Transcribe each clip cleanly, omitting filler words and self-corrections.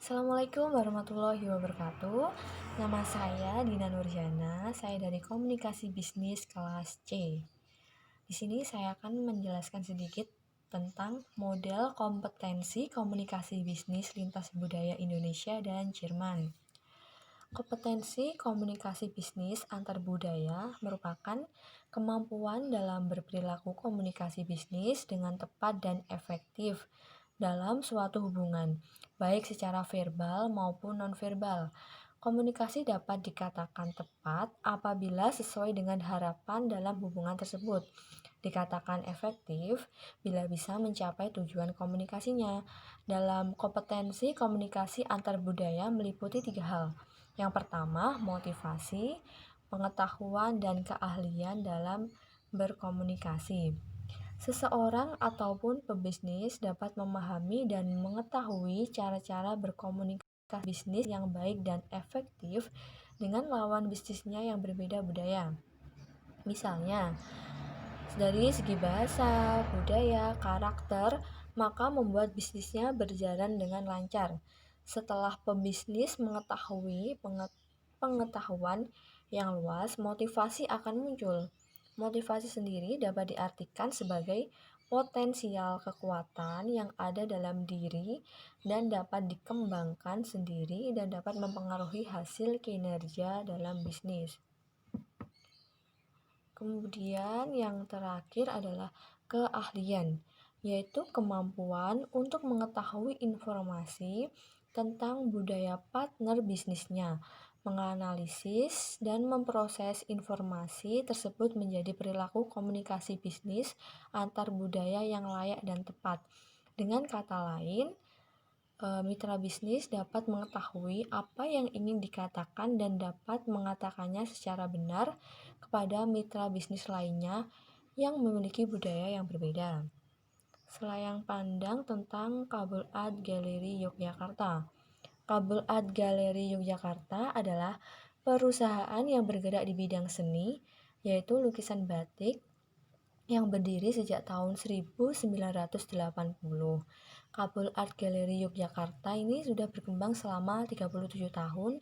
Assalamualaikum warahmatullahi wabarakatuh. Nama saya Dina Nurjana, saya dari Komunikasi Bisnis kelas C. Di sini saya akan menjelaskan sedikit tentang model kompetensi komunikasi bisnis lintas budaya Indonesia dan Jerman. Kompetensi komunikasi bisnis antar budaya merupakan kemampuan dalam berperilaku komunikasi bisnis dengan tepat dan efektif dalam suatu hubungan, baik secara verbal maupun nonverbal. Komunikasi dapat dikatakan tepat apabila sesuai dengan harapan dalam hubungan tersebut. Dikatakan efektif bila bisa mencapai tujuan komunikasinya. Dalam kompetensi komunikasi antar budaya meliputi 3 hal. Yang pertama, motivasi, pengetahuan, dan keahlian dalam berkomunikasi. Seseorang ataupun pebisnis dapat memahami dan mengetahui cara-cara berkomunikasi bisnis yang baik dan efektif dengan lawan bisnisnya yang berbeda budaya. Misalnya, dari segi bahasa, budaya, karakter, maka membuat bisnisnya berjalan dengan lancar. Setelah pebisnis mengetahui pengetahuan yang luas, motivasi akan muncul. Motivasi sendiri dapat diartikan sebagai potensial kekuatan yang ada dalam diri dan dapat dikembangkan sendiri dan dapat mempengaruhi hasil kinerja dalam bisnis. Kemudian yang terakhir adalah keahlian, yaitu kemampuan untuk mengetahui informasi tentang budaya partner bisnisnya, menganalisis dan memproses informasi tersebut menjadi perilaku komunikasi bisnis antar budaya yang layak dan tepat. Dengan kata lain, mitra bisnis dapat mengetahui apa yang ingin dikatakan dan dapat mengatakannya secara benar kepada mitra bisnis lainnya yang memiliki budaya yang berbeda. Selayang pandang tentang Kabul Art Gallery Yogyakarta. Kabul Art Gallery Yogyakarta adalah perusahaan yang bergerak di bidang seni, yaitu lukisan batik, yang berdiri sejak tahun 1980. Kabul Art Gallery Yogyakarta ini sudah berkembang selama 37 tahun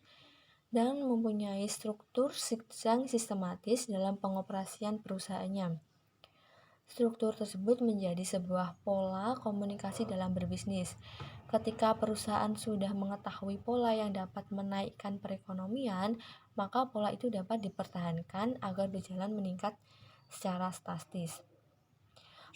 dan mempunyai struktur yang sistematis dalam pengoperasian perusahaannya. Struktur tersebut menjadi sebuah pola komunikasi dalam berbisnis. Ketika perusahaan sudah mengetahui pola yang dapat menaikkan perekonomian, maka pola itu dapat dipertahankan agar berjalan meningkat secara statis.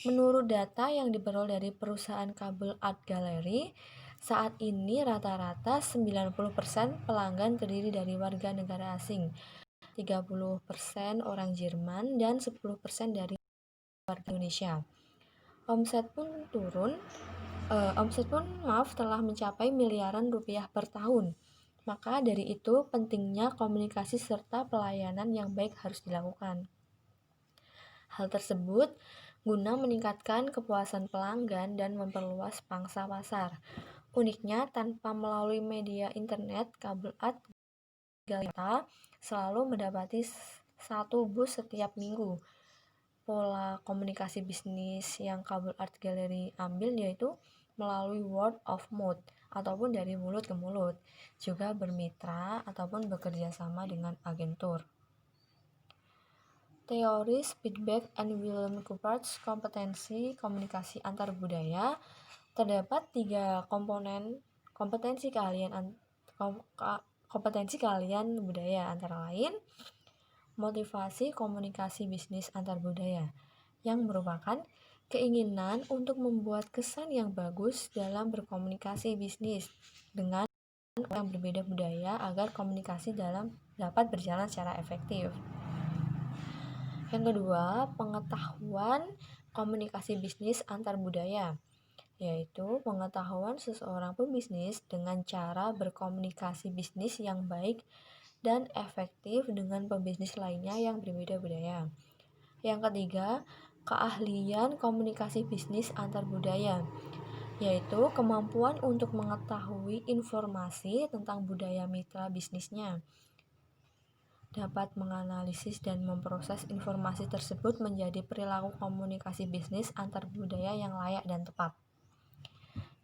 Menurut data yang diperoleh dari perusahaan Kabul Art Gallery, saat ini rata-rata 90% pelanggan terdiri dari warga negara asing, 30% orang Jerman, dan 10% dari warga Indonesia. Omset pun telah mencapai miliaran rupiah per tahun. Maka dari itu pentingnya komunikasi serta pelayanan yang baik harus dilakukan. Hal tersebut guna meningkatkan kepuasan pelanggan dan memperluas pangsa pasar. Uniknya, tanpa melalui media internet, Kabul Art Gallery selalu mendapati satu bus setiap minggu. Pola komunikasi bisnis yang Kabul Art Gallery ambil yaitu melalui word of mouth ataupun dari mulut ke mulut, juga bermitra ataupun bekerja sama dengan agentur. Teoris Feedback and Wilhelm Coupert's kompetensi komunikasi antar budaya. Terdapat 3 komponen kompetensi keahlian budaya, antara lain motivasi komunikasi bisnis antar budaya, yang merupakan keinginan untuk membuat kesan yang bagus dalam berkomunikasi bisnis dengan orang yang berbeda budaya agar komunikasi dapat berjalan secara efektif. Yang kedua, pengetahuan komunikasi bisnis antar budaya, yaitu pengetahuan seseorang pebisnis dengan cara berkomunikasi bisnis yang baik dan efektif dengan pebisnis lainnya yang berbeda budaya. Yang ketiga, keahlian komunikasi bisnis antar budaya, yaitu kemampuan untuk mengetahui informasi tentang budaya mitra bisnisnya, dapat menganalisis dan memproses informasi tersebut menjadi perilaku komunikasi bisnis antar budaya yang layak dan tepat.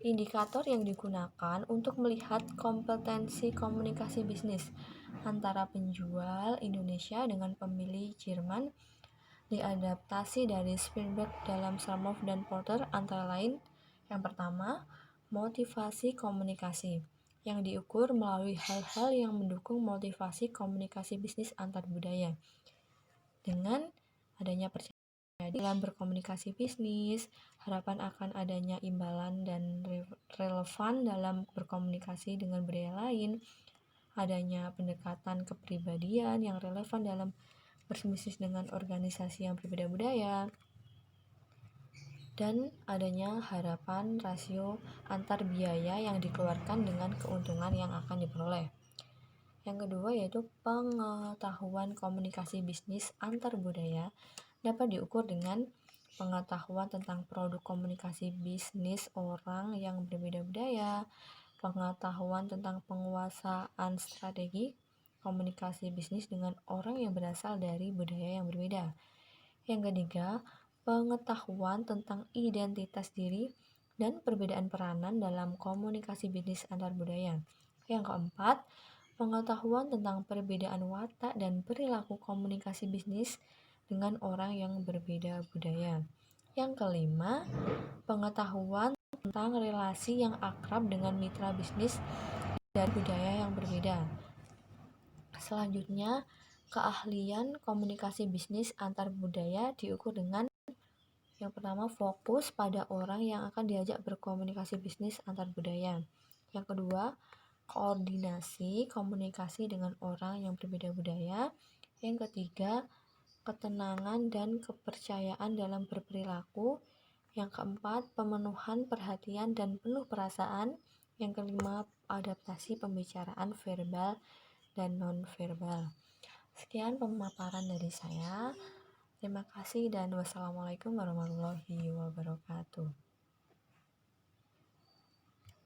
Indikator yang digunakan untuk melihat kompetensi komunikasi bisnis antara penjual Indonesia dengan pemilih Jerman diadaptasi dari Spielberg dalam Sarnoff dan Porter antara lain. Yang pertama, motivasi komunikasi yang diukur melalui hal-hal yang mendukung motivasi komunikasi bisnis antar budaya. Dengan adanya percaya dalam berkomunikasi bisnis, harapan akan adanya imbalan dan relevan dalam berkomunikasi dengan budaya lain, adanya pendekatan kepribadian yang relevan dalam berbisnis dengan organisasi yang berbeda budaya, dan adanya harapan rasio antar biaya yang dikeluarkan dengan keuntungan yang akan diperoleh. Yang kedua yaitu pengetahuan komunikasi bisnis antar budaya dapat diukur dengan pengetahuan tentang produk komunikasi bisnis orang yang berbeda budaya, pengetahuan tentang penguasaan strategi komunikasi bisnis dengan orang yang berasal dari budaya yang berbeda. Yang ketiga, pengetahuan tentang identitas diri dan perbedaan peranan dalam komunikasi bisnis antar budaya. Yang keempat, pengetahuan tentang perbedaan watak dan perilaku komunikasi bisnis dengan orang yang berbeda budaya. Yang kelima, pengetahuan tentang relasi yang akrab dengan mitra bisnis dari budaya yang berbeda. Selanjutnya, keahlian komunikasi bisnis antar budaya diukur dengan yang pertama, fokus pada orang yang akan diajak berkomunikasi bisnis antar budaya. Yang kedua, koordinasi komunikasi dengan orang yang berbeda budaya. Yang ketiga, ketenangan dan kepercayaan dalam berperilaku. Yang keempat, pemenuhan perhatian dan penuh perasaan. Yang kelima, adaptasi pembicaraan verbal dan non-verbal. Sekian pemaparan dari saya. Terima kasih dan wassalamualaikum warahmatullahi wabarakatuh.